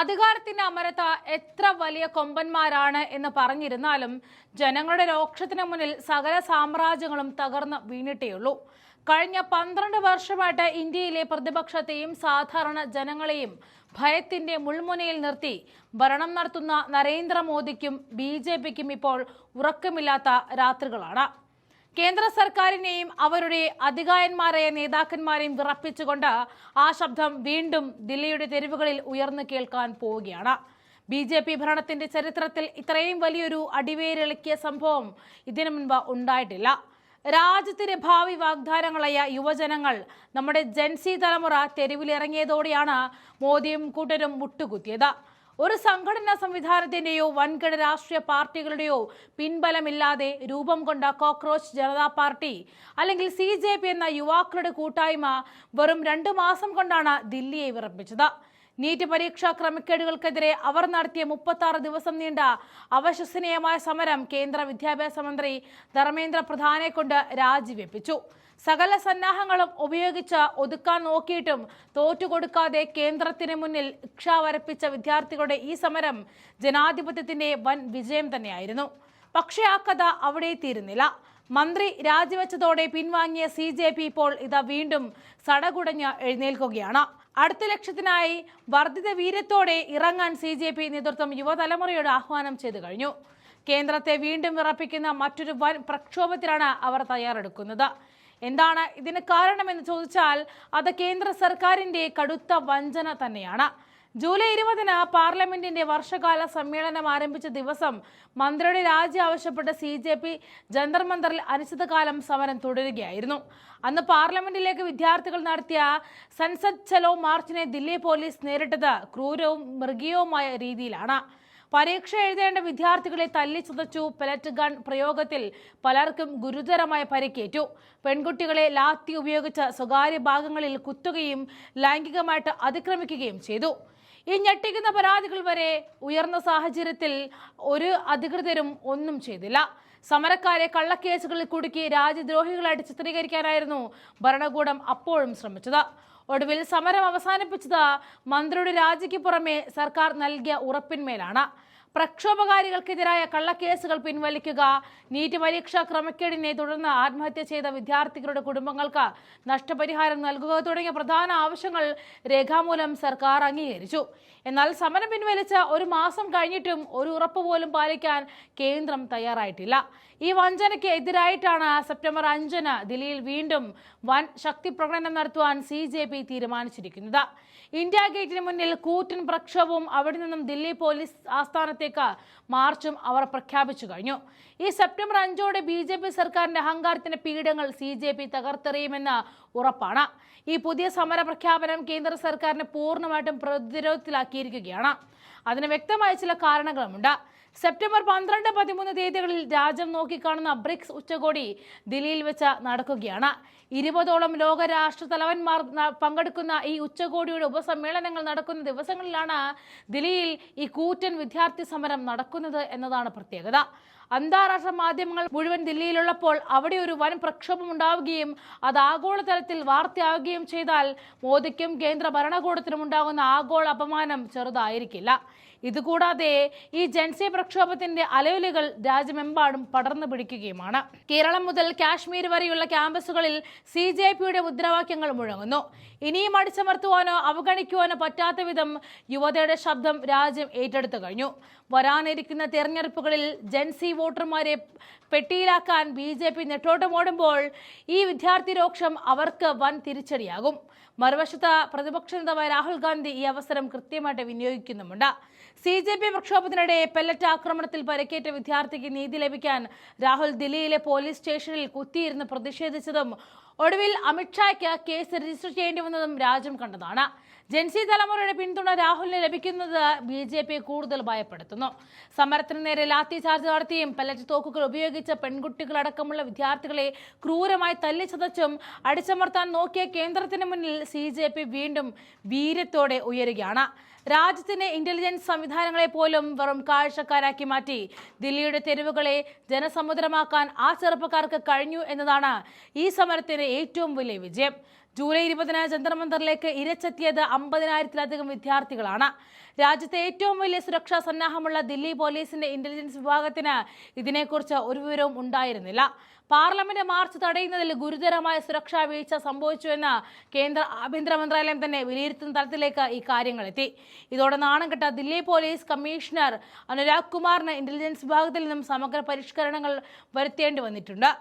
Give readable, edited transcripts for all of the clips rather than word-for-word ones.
അധികാരത്തിന്റെ അമരത്ത് എത്ര വലിയ കൊമ്പന്മാരാണ് എന്ന് പറഞ്ഞിരുന്നാലും ജനങ്ങളുടെ രോക്ഷത്തിന് മുന്നിൽ സകല സാമ്രാജ്യങ്ങളും തകർന്ന് വീണിട്ടേയുള്ളൂ. കഴിഞ്ഞ 12 വർഷമായിട്ട് ഇന്ത്യയിലെ പ്രതിപക്ഷത്തെയും സാധാരണ ജനങ്ങളെയും ഭയത്തിന്റെ മുൾമുനയിൽ നിർത്തി ഭരണം നടത്തുന്ന നരേന്ദ്രമോദിക്കും BJPക്കും ഇപ്പോൾ ഉറക്കമില്ലാത്ത രാത്രികളാണ്. കേന്ദ്ര സർക്കാരിനെയും അവരുടെ അധികായന്മാരായ നേതാക്കന്മാരെയും വിറപ്പിച്ചുകൊണ്ട് ആ ശബ്ദം വീണ്ടും ദില്ലിയുടെ തെരുവുകളിൽ ഉയർന്നു കേൾക്കാൻ പോവുകയാണ്. BJP ഭരണത്തിന്റെ ചരിത്രത്തിൽ ഇത്രയും വലിയൊരു അടിവേരിളക്കിയ സംഭവം ഇതിനു മുൻപ് ഉണ്ടായിട്ടില്ല. രാജ്യത്തിന്റെ ഭാവി വാഗ്ദാനങ്ങളായ യുവജനങ്ങൾ, നമ്മുടെ ജൻസി തലമുറ തെരുവിലിറങ്ങിയതോടെയാണ് മോദിയും കൂട്ടരും മുട്ടുകുത്തിയത്. ഒരു സംഘടനാ സംവിധാനത്തിന്റെയോ വൻകിട രാഷ്ട്രീയ പാർട്ടികളുടെയോ പിൻബലമില്ലാതെ രൂപം കൊണ്ട കോക്രോച്ച് ജനതാ പാർട്ടി അല്ലെങ്കിൽ CJP എന്ന യുവാക്കളുടെ കൂട്ടായ്മ വെറും 2 മാസം കൊണ്ടാണ് ദില്ലിയെ വിറപ്പിച്ചത്. നീറ്റ് പരീക്ഷാ ക്രമക്കേടുകൾക്കെതിരെ അവർ നടത്തിയ 36 ദിവസം നീണ്ട അവിശ്വസനീയമായ സമരം കേന്ദ്ര വിദ്യാഭ്യാസ മന്ത്രി ധർമ്മേന്ദ്ര പ്രധാനെ കൊണ്ട് രാജിവെപ്പിച്ചു. സകല സന്നാഹങ്ങളും ഉപയോഗിച്ച് ഒതുക്കാൻ നോക്കിയിട്ടും തോറ്റുകൊടുക്കാതെ കേന്ദ്രത്തിന് മുന്നിൽ ഇച്ഛ വരപ്പിച്ച വിദ്യാർത്ഥികളുടെ ഈ സമരം ജനാധിപത്യത്തിന്റെ വൻ വിജയം തന്നെയായിരുന്നു. പക്ഷേ ആ കഥ അവിടെ തീരുന്നില്ല. മന്ത്രി രാജിവെച്ചതോടെ പിൻവാങ്ങിയ CJP ഇപ്പോൾ ഇതാ വീണ്ടും സടകുടഞ്ഞ് എഴുന്നേൽക്കുകയാണ്. അടുത്ത ലക്ഷ്യത്തിനായി വർദ്ധിത വീര്യത്തോടെ ഇറങ്ങാൻ CJP നേതൃത്വം യുവതലമുറയോട് ആഹ്വാനം ചെയ്തു കഴിഞ്ഞു. കേന്ദ്രത്തെ വീണ്ടും വിറപ്പിക്കുന്ന മറ്റൊരു വൻ പ്രക്ഷോഭത്തിനാണ് അവർ തയ്യാറെടുക്കുന്നത്. എന്താണ് ഇതിന് കാരണമെന്ന് ചോദിച്ചാൽ അത് കേന്ദ്ര സർക്കാരിന്റെ കടുത്ത വഞ്ചന തന്നെയാണ്. ജൂലൈ 20-ന് പാർലമെന്റിന്റെ വർഷകാല സമ്മേളനം ആരംഭിച്ച ദിവസം മന്ത്രിയുടെ രാജി ആവശ്യപ്പെട്ട് CJP ജന്തർ മന്ദറിൽ അനിശ്ചിതകാലം സമരം തുടരുകയായിരുന്നു. അന്ന് പാർലമെന്റിലേക്ക് വിദ്യാർത്ഥികൾ നടത്തിയ സൻസദ് ചലോ മാർച്ചിനെ ദില്ലി പോലീസ് നേരിട്ടത് ക്രൂരവും മൃഗീയവുമായ രീതിയിലാണ്. പരീക്ഷ എഴുതേണ്ട വിദ്യാർത്ഥികളെ തല്ലിച്ചതച്ചു. പെലറ്റ് ഗൺ പ്രയോഗത്തിൽ പലർക്കും ഗുരുതരമായ പരിക്കേറ്റു. പെൺകുട്ടികളെ ലാത്തി ഉപയോഗിച്ച് സ്വകാര്യ ഭാഗങ്ങളിൽ കുത്തുകയും ലൈംഗികമായിട്ട് അതിക്രമിക്കുകയും ചെയ്തു. ഈ ഞെട്ടിക്കുന്ന പരാതികൾ വരെ ഉയർന്ന സാഹചര്യത്തിൽ ഒരു അധികൃതരും ഒന്നും ചെയ്തില്ല. സമരക്കാരെ കള്ളക്കേസുകളിൽ കുടുക്കി രാജ്യദ്രോഹികളായിട്ട് ചിത്രീകരിക്കാനായിരുന്നു ഭരണകൂടം അപ്പോഴും ശ്രമിച്ചത്. ഒടുവിൽ സമരം അവസാനിപ്പിച്ചത് മന്ത്രിയുടെ രാജിക്ക് പുറമെ സർക്കാർ നൽകിയ ഉറപ്പിന്മേലാണ്. പ്രക്ഷോഭകാരികൾക്കെതിരായ കള്ളക്കേസുകൾ പിൻവലിക്കുക, നീറ്റ് പരീക്ഷാ ക്രമക്കേടിനെ തുടർന്ന് ആത്മഹത്യ ചെയ്ത വിദ്യാർത്ഥികളുടെ കുടുംബങ്ങൾക്ക് നഷ്ടപരിഹാരം നൽകുക തുടങ്ങിയ പ്രധാന ആവശ്യങ്ങൾ രേഖാമൂലം സർക്കാർ അംഗീകരിച്ചു. എന്നാൽ സമരം പിൻവലിച്ച് 1 മാസം കഴിഞ്ഞിട്ടും ഒരു ഉറപ്പ് പോലും പാലിക്കാൻ കേന്ദ്രം തയ്യാറായിട്ടില്ല. ഈ വഞ്ചനയ്ക്ക് എതിരായിട്ടാണ് സെപ്റ്റംബർ 5-ന് ദില്ലിയിൽ വീണ്ടും വൻ ശക്തി പ്രകടനം നടത്തുവാൻ CJP തീരുമാനിച്ചിരിക്കുന്നത്. ഇന്ത്യ ഗേറ്റിന് മുന്നിൽ കൂറ്റൻ പ്രക്ഷോഭവും അവിടെ നിന്നും ദില്ലി പോലീസ് ആസ്ഥാനത്തേക്ക് മാർച്ചും അവർ പ്രഖ്യാപിച്ചു കഴിഞ്ഞു. ഈ സെപ്റ്റംബർ 5-ഓടെ BJP സർക്കാരിന്റെ അഹങ്കാരത്തിന്റെ പീഠങ്ങൾ CJP തകർത്തെറിയുമെന്ന് ഉറപ്പാണ്. ഈ പുതിയ സമര പ്രഖ്യാപനം കേന്ദ്ര സർക്കാരിനെ പൂർണ്ണമായിട്ടും പ്രതിരോധത്തിലാക്കിയിരിക്കുകയാണ്. അതിന് വ്യക്തമായ ചില കാരണങ്ങളുമുണ്ട്. സെപ്റ്റംബർ 12, 13 തീയതികളിൽ രാജ്യം നോക്കിക്കാണുന്ന ബ്രിക്സ് ഉച്ചകോടി ദില്ലിയിൽ വെച്ച് നടക്കുകയാണ്. 20ഓളം ലോക രാഷ്ട്ര തലവന്മാർ പങ്കെടുക്കുന്ന ഈ ഉച്ചകോടിയുടെ ഉപസമ്മേളനങ്ങൾ നടക്കുന്ന ദിവസങ്ങളിലാണ് ദില്ലിയിൽ ഈ കൂറ്റൻ വിദ്യാർത്ഥി സമരം നടക്കുന്നത് എന്നതാണ് പ്രത്യേകത. അന്താരാഷ്ട്ര മാധ്യമങ്ങൾ മുഴുവൻ ദില്ലിയിലുള്ളപ്പോൾ അവിടെ ഒരു വൻ പ്രക്ഷോഭം ഉണ്ടാവുകയും അത് ആഗോളതലത്തിൽ വാർത്തയാവുകയും ചെയ്താൽ മോദിക്കും കേന്ദ്ര ഭരണകൂടത്തിനും ഉണ്ടാകുന്ന ആഗോള അപമാനം ചെറുതായിരിക്കില്ല. ഇതുകൂടാതെ ഈ ജൻസി പ്രക്ഷോഭത്തിന്റെ അലയൊലികൾ രാജ്യമെമ്പാടും പടർന്നു പിടിക്കുകയുമാണ്. കേരളം മുതൽ കാശ്മീർ വരെയുള്ള ക്യാമ്പസുകളിൽ CJPയുടെ മുദ്രാവാക്യങ്ങൾ മുഴങ്ങുന്നു. ഇനിയും അടിച്ചമർത്തുവാനോ അവഗണിക്കുവാനോ പറ്റാത്ത വിധം യുവതയുടെ ശബ്ദം രാജ്യം ഏറ്റെടുത്തു കഴിഞ്ഞു. വരാനിരിക്കുന്ന തെരഞ്ഞെടുപ്പുകളിൽ ജൻസി വോട്ടർമാരെ പെട്ടിയിലാക്കാൻ BJP നെട്ടോട്ടമോടുമ്പോൾ ഈ വിദ്യാർത്ഥി രോക്ഷം അവർക്ക് വൻ തിരിച്ചടിയാകും. മറുവശത്ത് പ്രതിപക്ഷ നേതാവായ രാഹുൽ ഗാന്ധി ഈ അവസരം കൃത്യമായിട്ട് വിനിയോഗിക്കുന്നുമുണ്ട്. CJP പ്രക്ഷോഭത്തിനിടെ പെല്ലറ്റ് ആക്രമണത്തിൽ പരിക്കേറ്റ വിദ്യാർത്ഥിക്ക് നീതി ലഭിക്കാൻ രാഹുൽ ദില്ലിയിലെ പോലീസ് സ്റ്റേഷനിൽ കുത്തിയിരുന്ന് പ്രതിഷേധിച്ചതും ഒടുവിൽ അമിത്ഷായ്ക്ക് കേസ് രജിസ്റ്റർ ചെയ്യേണ്ടി വന്നതും രാജ്യം കണ്ടതാണ്. ജൻസി തലമുറയുടെ പിന്തുണ രാഹുലിന് ലഭിക്കുന്നത് BJP കൂടുതൽ ഭയപ്പെടുത്തുന്നു. സമരത്തിന് നേരെ ലാത്തി ചാർജ് നടത്തിയും പെല്ലറ്റ് തോക്കുകൾ ഉപയോഗിച്ച പെൺകുട്ടികളടക്കമുള്ള വിദ്യാർത്ഥികളെ ക്രൂരമായി തല്ലിച്ചതച്ചും അടിച്ചമർത്താൻ നോക്കിയ കേന്ദ്രത്തിന് മുന്നിൽ CJP വീണ്ടും വീര്യത്തോടെ ഉയരുകയാണ്. രാജ്യത്തിന്റെ ഇന്റലിജൻസ് സംവിധാനങ്ങളെ പോലും വെറും കാഴ്ചക്കാരാക്കി മാറ്റി ദില്ലിയുടെ തെരുവുകളെ ജനസമുദ്രമാക്കാൻ ആ ചെറുപ്പക്കാർക്ക് കഴിഞ്ഞു എന്നതാണ് ഈ സമരത്തിന്റെ ഏറ്റവും വലിയ വിജയം. ജൂലൈ 20-ന് ജന്തർ മന്ദറിലേക്ക് ഇരച്ചെത്തിയത് 50,000-ത്തിലധികം വിദ്യാർത്ഥികളാണ്. രാജ്യത്തെ ഏറ്റവും വലിയ സുരക്ഷാ സന്നാഹമുള്ള ദില്ലി പോലീസിന്റെ ഇന്റലിജൻസ് വിഭാഗത്തിന് ഇതിനെക്കുറിച്ച് ഒരു വിവരവും ഉണ്ടായിരുന്നില്ല. പാർലമെന്റ് മാർച്ച് തടയുന്നതിൽ ഗുരുതരമായ സുരക്ഷാ വീഴ്ച സംഭവിച്ചുവെന്ന് കേന്ദ്ര ആഭ്യന്തര മന്ത്രാലയം തന്നെ വിലയിരുത്തുന്ന തലത്തിലേക്ക് ഈ കാര്യങ്ങളെത്തി. ഇതോടെ നാണം കെട്ട ദില്ലി പോലീസ് കമ്മീഷണർ അനുരാഗ് കുമാറിന് ഇന്റലിജൻസ് വിഭാഗത്തിൽ നിന്നും സമഗ്ര പരിഷ്കരണങ്ങൾ വരുത്തേണ്ടി വന്നിട്ടുണ്ട്.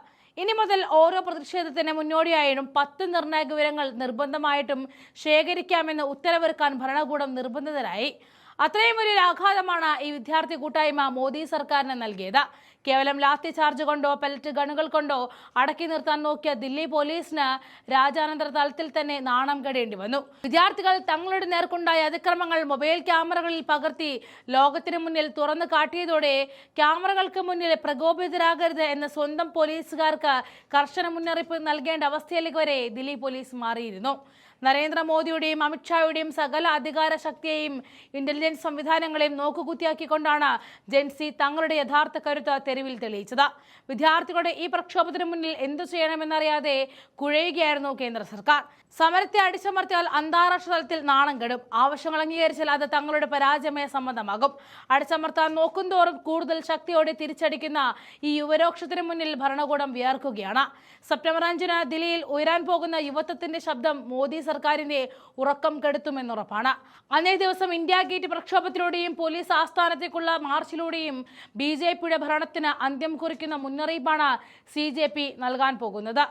ഇനി മുതൽ ഓരോ പ്രതിഷേധത്തിന് മുന്നോടിയായും 10 നിർണായക വിവരങ്ങൾ നിർബന്ധമായിട്ടും ശേഖരിക്കാമെന്ന് ഉത്തരവിറക്കാൻ ഭരണകൂടം നിർബന്ധിതരായി. അത്രയും വലിയൊരു ആഘാതമാണ് ഈ വിദ്യാർത്ഥി കൂട്ടായ്മ മോദി സർക്കാരിന് നൽകിയത്. കേവലം ലാത്തി ചാർജ് കൊണ്ടോ പെലറ്റ് ഗണ്ണുകൾ കൊണ്ടോ അടക്കി നിർത്താൻ നോക്കിയ ദില്ലി പോലീസിന് രാജ്യാന്തര തലത്തിൽ തന്നെ നാണം കെടേണ്ടി വന്നു. വിദ്യാർത്ഥികൾ തങ്ങളുടെ നേർക്കുണ്ടായ അതിക്രമങ്ങൾ മൊബൈൽ ക്യാമറകളിൽ പകർത്തി ലോകത്തിന് മുന്നിൽ തുറന്നു കാട്ടിയതോടെ ക്യാമറകൾക്ക് മുന്നിൽ പ്രകോപിതരാകരുത് എന്ന സ്വന്തം പോലീസുകാർക്ക് കർശന മുന്നറിയിപ്പ് നൽകേണ്ട അവസ്ഥയിലേക്ക് വരെ ദില്ലി പോലീസ് മാറിയിരുന്നു. നരേന്ദ്രമോദിയുടെയും അമിത്ഷായുടെയും സകല അധികാര ശക്തിയെയും ഇന്റലിജൻസ് സംവിധാനങ്ങളെയും നോക്കുകുത്തിയാക്കിക്കൊണ്ടാണ് ജെൻസി തങ്ങളുടെ യഥാർത്ഥ കരുത്ത് തെരുവിൽ തെളിയിച്ചത്. വിദ്യാർത്ഥികളുടെ ഈ പ്രക്ഷോഭത്തിന് മുന്നിൽ എന്തു ചെയ്യണമെന്നറിയാതെ കുഴയുകയായിരുന്നു കേന്ദ്ര സർക്കാർ. സമരത്തെ അടിച്ചമർത്തിയാൽ അന്താരാഷ്ട്ര തലത്തിൽ നാണം കെടും. ആവശ്യങ്ങൾ അംഗീകരിച്ചാൽ അത് തങ്ങളുടെ പരാജയമേ സമ്മതമാകും. അടിച്ചമർത്താൻ നോക്കുന്തോറും കൂടുതൽ ശക്തിയോടെ തിരിച്ചടിക്കുന്ന ഈ യുവരോക്ഷത്തിന് മുന്നിൽ ഭരണകൂടം വിയർക്കുകയാണ്. സെപ്റ്റംബർ 5-ന് ദില്ലിയിൽ ഉയരാൻ പോകുന്ന യുവത്വത്തിന്റെ ശബ്ദം മോദി സർക്കാരിന്റെ ഉറക്കം കെടുത്തുമെന്നുറപ്പാണ്. അന്നേ ദിവസം ഇന്ത്യ ഗേറ്റ് പ്രക്ഷോഭത്തിലൂടെയും പോലീസ് ആസ്ഥാനത്തേക്കുള്ള മാർച്ചിലൂടെയും BJPയുടെ ഭരണത്തിന് അന്ത്യം കുറിക്കുന്ന മുന്നറിയിപ്പാണ് CJP നൽകാൻ പോകുന്നത്.